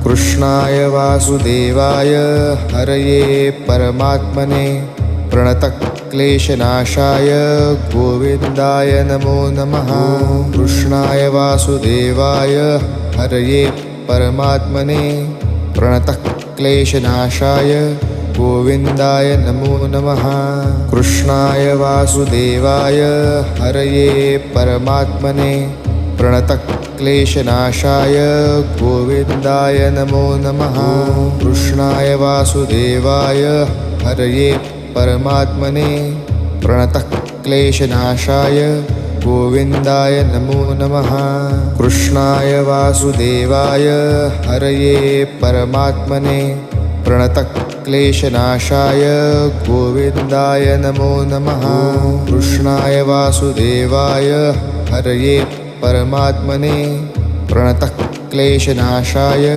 कृष्णाय वासुदेवाय हरये परमात्मने प्रणतक्लेशनाशाय गोविन्दाय नमो नमः। कृष्णाय वासुदेवाय हरये परमात्मने प्रणतक्लेशनाशाय गोविन्दाय नमो नमः। कृष्णाय वासुदेवाय हरये परमात्मने प्रणतक्लेशनाशाय गोविन्दाय नमो नमः। कृष्णाय वासुदेवाय हरये परमात्मने प्रणतक्लेशनाशाय गोविन्दाय नमो नमः। कृष्णाय वासुदेवाय हरये परमात्मने प्रणतक्लेशनाशाय गोविन्दाय नमो नमः। कृष्णाय वासुदेवाय हरये परमात्मने प्रणतक्लेशनाशाय